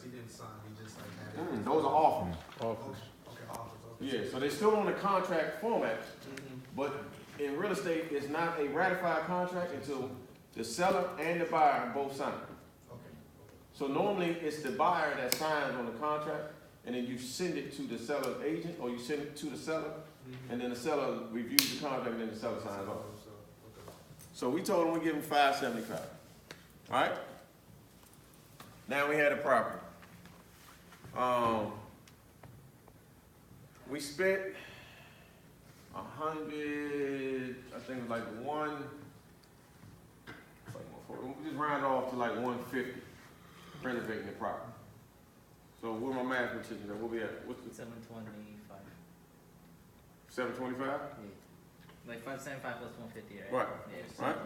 contracts, he didn't sign, he just like had it. Those are offers. Offers. Okay, offers, okay. Yeah, so they're still on the contract format, but in real estate, it's not a ratified contract until the seller and the buyer both sign. Okay. So normally, it's the buyer that signs on the contract, and then you send it to the seller's agent, or you send it to the seller, and then the seller reviews the contract, and then the seller signs off. So we told him we give him $575. All right? Now we had a property. We spent 100, I think it was like we just rounded off to like 150 renovating the property. So where my mathematician at? Where we at? What's the 725. 725? Yeah. Like 575 plus 150, right? Right. Yeah, Right.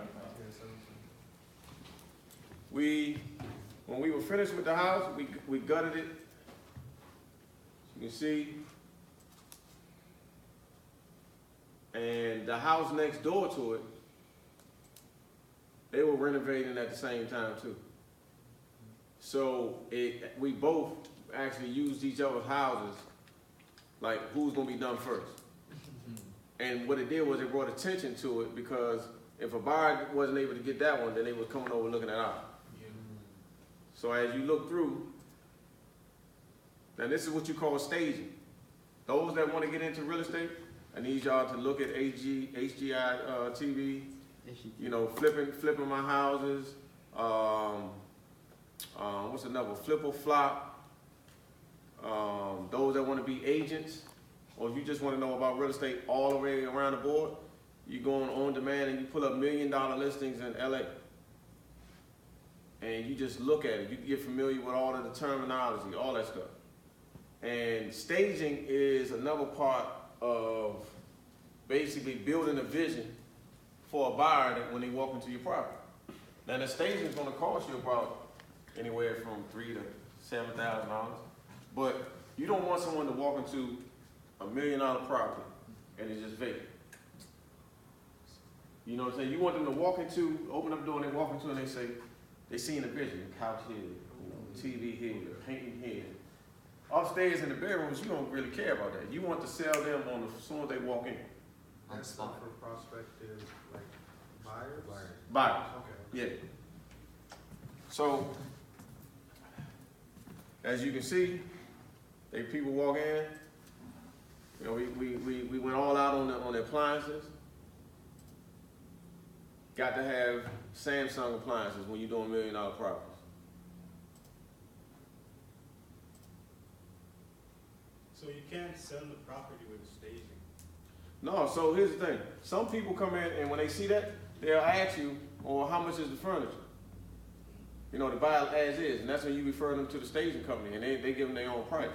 725. When we were finished with the house, we gutted it. You can see. And the house next door to it, they were renovating at the same time too. So we both actually used each other's houses, like who's gonna be done first. And what it did was it brought attention to it, because if a buyer wasn't able to get that one, then they were coming over looking at ours. So as you look through, now this is what you call staging. Those that want to get into real estate, I need y'all to look at HGI TV, you know, flipping my houses, what's another, Flip or Flop, those that want to be agents, or if you just want to know about real estate all the way around the board, you go on demand and you pull up $1 million listings in LA. And you just look at it. You get familiar with all of the terminology, all that stuff. And staging is another part of basically building a vision for a buyer that when they walk into your property. Now the staging is going to cost you about anywhere from $3,000 to $7,000, but you don't want someone to walk into $1 million property and it's just vacant. You know what I'm saying? You want them to walk into, open up the door and they walk into and they say, they seen a vision, couch here, TV here, painting here. Upstairs in the bedrooms, you don't really care about that. You want to sell them as soon as they walk in. On the spot for prospective, like buyers? Buyers. Okay. Yeah. So, as you can see, people walk in. You know, we went all out on the appliances. Got to have Samsung appliances when you're doing $1 million properties. So you can't sell the property with staging? No, so here's the thing. Some people come in and when they see that, they'll ask you, well, how much is the furniture? You know, to buy it as is, and that's when you refer them to the staging company and they give them their own price.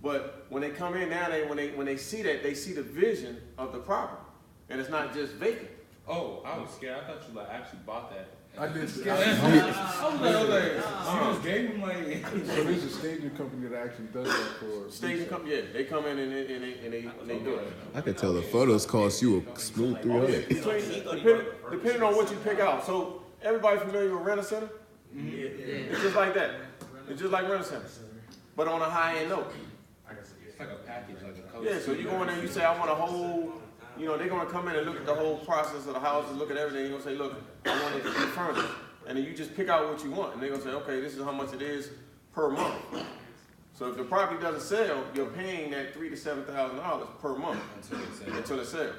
But when they come in now, when they see that, they see the vision of the property. And it's not just vacant. Oh, I was scared. I thought you like actually bought that. I did. I was like, you just gave him like. So there's a staging company that actually does that for Staging company, yeah, they come in and they do it. I could tell the photos cost you a smooth 300. Depending on what you pick out. So everybody familiar with Rent-A-Center? It's just like that. It's just like Rent-A-Center, but on a high-end note. It's like a package, like a color. Yeah, so you go in there and you say, I want a whole, you know, they're gonna come in and look at the whole process of the house and look at everything. You're gonna say, look, I want it to be furnished. And then you just pick out what you want. And they're gonna say, okay, this is how much it is per month. So if the property doesn't sell, you're paying that $3,000 to $7,000 per month until it sells.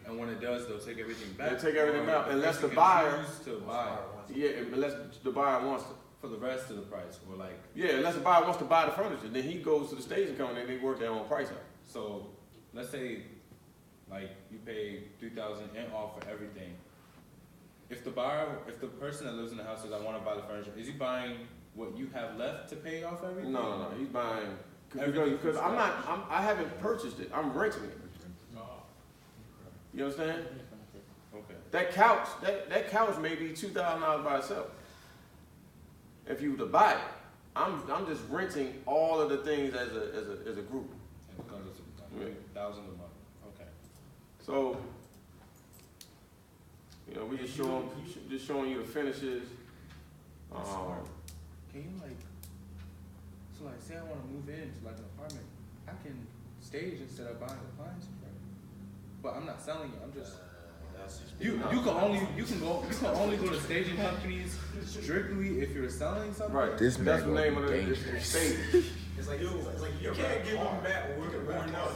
And when it does, they'll take everything back. They take everything back, unless the You can buyer, choose to buy yeah, unless the buyer wants to. for the rest of the price, or like. Yeah, unless the buyer wants to buy the furniture, then he goes to the staging company and they work their own price out. So let's say, like you pay $3,000 in all for everything. If the person that lives in the house says, I want to buy the furniture, is he buying what you have left to pay off everything? No, he's buying Everything because I haven't purchased it. I'm renting it. You understand? Okay. That couch may be $2,000 by itself. If you were to buy it, I'm just renting all of the things as a group. And it comes to $1,000 a month. Okay. So, you know, we just showing you the finishes. Can you like say I wanna move into like an apartment, I can stage instead of buying appliances, right? But I'm not selling it, I'm just, you can only go to staging companies strictly if you're selling something. Right. This That's the man name gonna of be the dangerous. state. It's like you can't give them back worn out.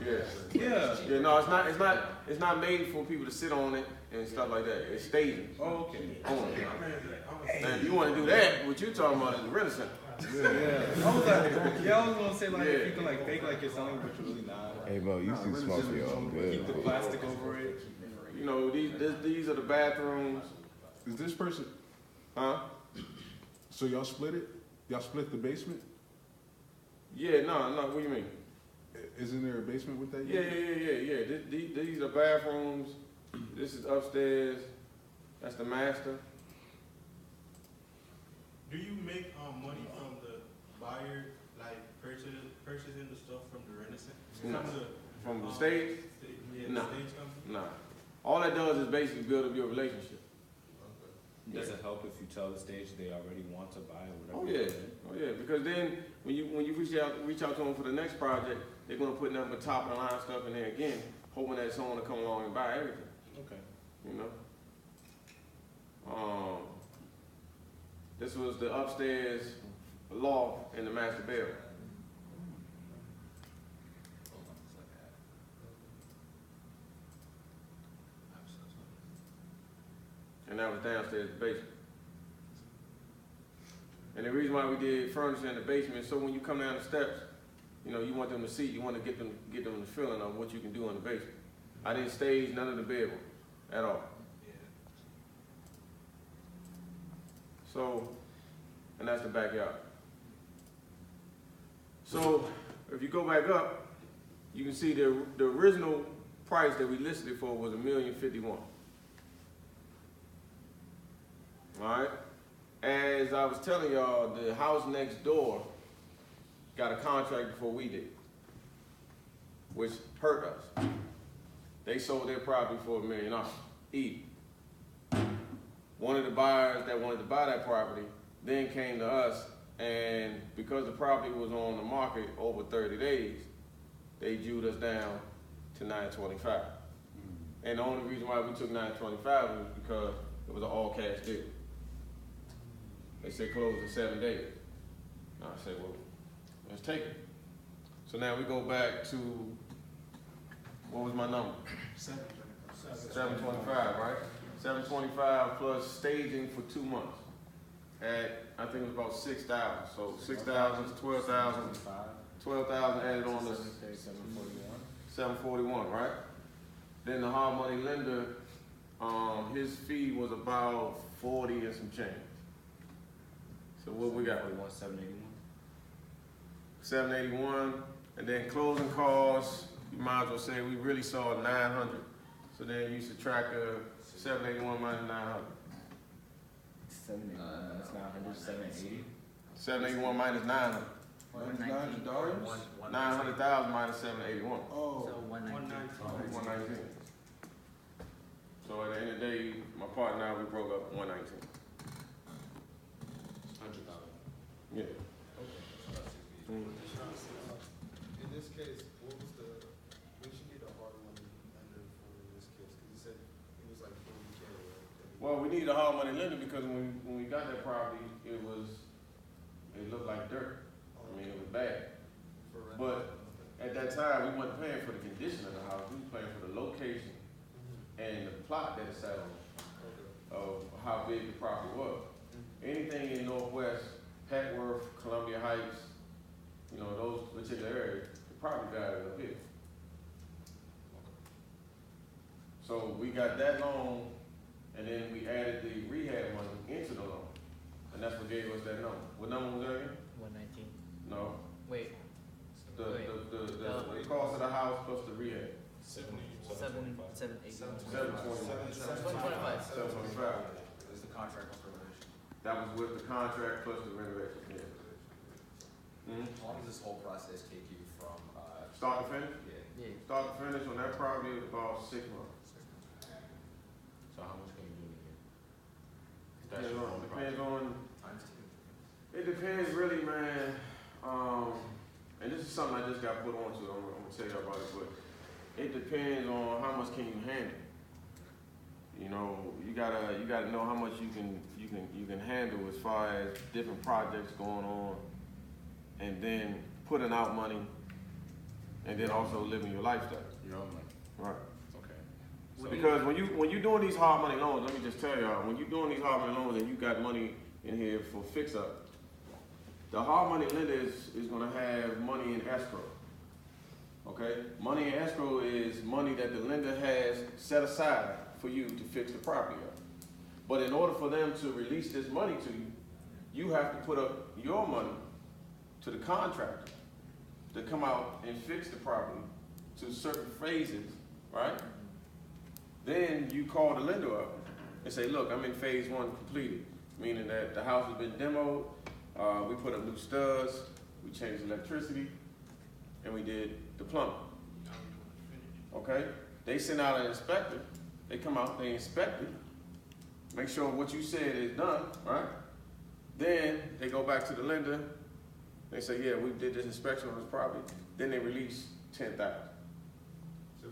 Yeah. Yeah. Yeah, no, it's not made for people to sit on it and stuff like that. It's staging. Oh, okay. Only. And if you wanna do that, what you talking about is the rent center. Yeah. I was gonna say like if you can like fake like you're selling but you're really not. Hey Mo, you too smart for your own Keep the good. plastic over it. You know, these are the bathrooms. Is this person, Huh? so y'all split it? Y'all split the basement? Yeah, no, what do you mean? Isn't there a basement with that? Yeah. These are bathrooms. This is upstairs. That's the master. Do you make money from the buyer, like purchasing the stuff from the Renaissance? No. From the Um, stage? Yeah, No. the stage company? Nah. All that does is basically build up your relationship. Does it help if you tell the stage they already want to buy or Oh whatever? yeah. Because then when you reach out to them for the next project, they're gonna put nothing but top of the line stuff in there again, hoping that someone will come along and buy everything. Okay. You know. This was the upstairs loft in the master bedroom. And that was downstairs the basement. And the reason why we did furniture in the basement is so when you come down the steps, you know, you want them to see, you want to get them the feeling of what you can do in the basement. I didn't stage none of the bedroom at all. So, and that's the backyard. So, if you go back up, you can see the original price that we listed it for was $1,051,000. All right. As I was telling y'all, the house next door got a contract before we did, which hurt us. They sold their property for $1 million each. One of the buyers that wanted to buy that property then came to us, and because the property was on the market over 30 days, they jewed us down to $925. And the only reason why we took $925 was because it was an all-cash deal. They said close in 7 days. I said, well, let's take it. So now we go back to, what was my number? 725, right? 725 plus staging for 2 months. At, I think it was about 6,000. So 6,000 to 12,000. 12,000 added on to 741, right? Then the hard money lender, his fee was about 40 and some change. So what we got? 781, and then closing costs, you might as well say we really saw 900. So then you subtract 781 minus 900. 781 minus 900. $119. 900,000 minus 781. Oh. So 119. 119. So at the end of the day, my partner and I, we broke up 119. 100,000. Yeah. In this case, what was when she need a hard money lender for this case? Because he said it was like 40K, right? Well, we needed a hard money lender because when we got that property, it looked like dirt. I mean, it was bad. For rent. But at that time, we wasn't paying for the condition of the house. We was paying for the location and the plot that it sat on, of how big the property was. Anything in Northwest, Petworth, Columbia Heights, you know, those particular areas, the property value up here. So we got that loan, and then we added the rehab money into the loan, and that's what gave us that number. What number was that again? 119. No, Wait. the cost of the house plus the rehab. 725. 725. 725. It's the contract for renovation. That was with the contract plus the renovation, yeah. How long does this whole process take you from, Start to finish? Yeah. Start to finish on that property is about 6 months. so how much can you do in a year? Depends on, Times two. it depends really, man, and this is something I just got put onto, I'm gonna tell you about it, but it depends on how much can you handle. You know, you gotta know how much you can handle as far as different projects going on, and then putting out money, and then also living your lifestyle. Your own money. Right. Okay. So, Because when you doing these hard money loans, let me just tell y'all, when you doing these hard money loans and you got money in here for fix up, the hard money lender is gonna have money in escrow. Okay? Money in escrow is money that the lender has set aside for you to fix the property up. But in order for them to release this money to you, you have to put up your money to the contractor to come out and fix the property to certain phases, right? Then you call the lender up and say, look, I'm in phase 1 completed, meaning that the house has been demoed, we put up new studs, we changed the electricity, and we did the plumbing. Okay? They send out an inspector, they come out, they inspect it, make sure what you said is done, right? Then they go back to the lender, they say, yeah, we did this inspection on this property, then they release $10,000.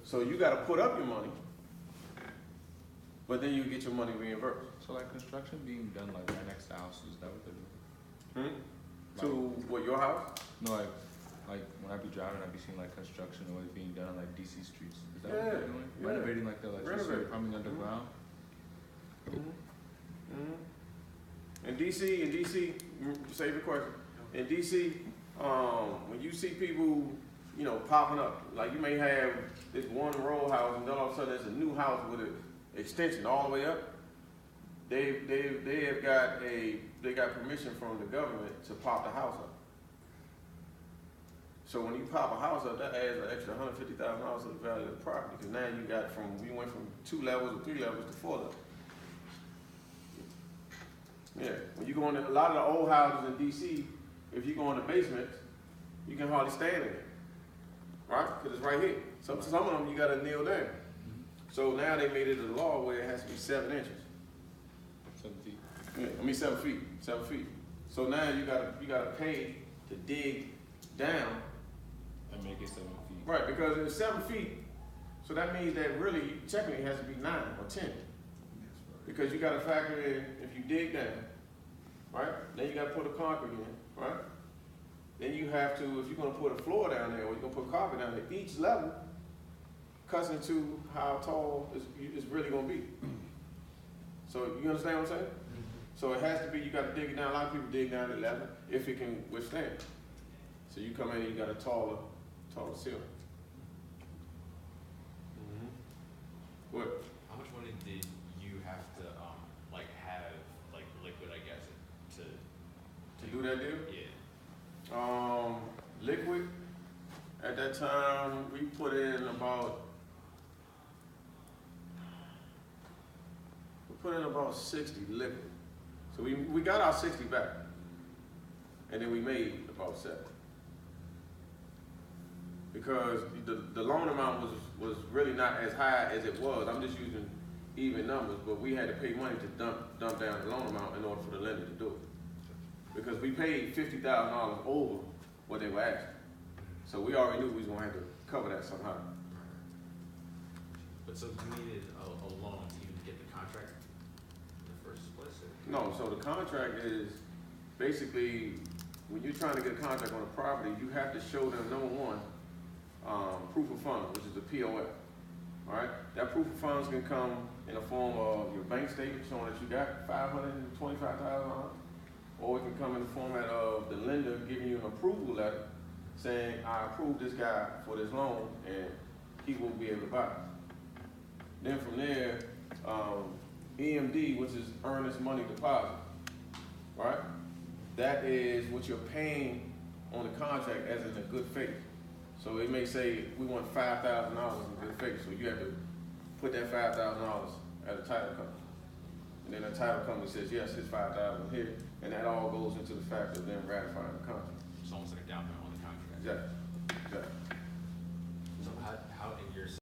So you gotta put up your money, but then you get your money reimbursed. so like construction being done like right next to houses, is that what they're doing? To what, your house? No, like when I be driving, I be seeing like construction or it's being done on like DC streets. Is that Yeah, what they're doing? yeah. Renovating like the electricity, Renovate. pumping underground? In DC, save your question. In DC, when you see people, you know, popping up, like you may have this one row house and then all of a sudden there's a new house with an extension all the way up. They got permission from the government to pop the house up. So when you pop a house up, that adds an extra $150,000 to the value of the property. Because now you went from 2 levels or 3 levels to 4 levels. Yeah, when you go in a lot of the old houses in DC, if you go in the basement, you can hardly stand in it, right? Because it's right here. Some of them you gotta kneel down. So now they made it a law where it has to be 7 inches. 7 feet. Yeah, I mean 7 feet, 7 feet. So now you gotta pay to dig down. And make it 7 feet. Right, because it's 7 feet, so that means that really technically it has to be 9 or 10. Because you gotta factor in if you dig down, right? Then you gotta put a concrete in, right? Then you have to, if you're gonna put a floor down there or you're gonna put carpet down there, each level cuts into how tall it's really gonna be. So you understand what I'm saying? So it has to be, you gotta dig it down. A lot of people dig down to 11 if it can withstand. So you come in and you got a taller ceiling. What? How much money did you have to, have, liquid, I guess, To do that deal? yeah. Liquid, at that time, we put in about 60 liquid. So we got our 60 back. And then we made about 7. Because the loan amount was really not as high as it was. I'm just using even numbers, but we had to pay money to dump down the loan amount in order for the lender to do it. Because we paid $50,000 over what they were asking. So we already knew we was gonna have to cover that somehow. But so you needed a loan to even get the contract in the first place? Or? No, so the contract is basically, when you're trying to get a contract on a property, you have to show them, number one, proof of funds, which is a POF. All right, that proof of funds can come in the form of your bank statement showing that you got $525,000, or it can come in the format of the lender giving you an approval letter saying, I approve this guy for this loan and he will be able to buy it. Then from there, EMD, which is earnest money deposit, right? That is what you're paying on the contract as in a good faith. So it may say we want $5,000 in good faith, so you have to put that $5,000 at a title company. And then the title company says, yes, it's $5,000 here, and that all goes into the fact of them ratifying the contract. It's almost like a down payment on the contract. Exactly.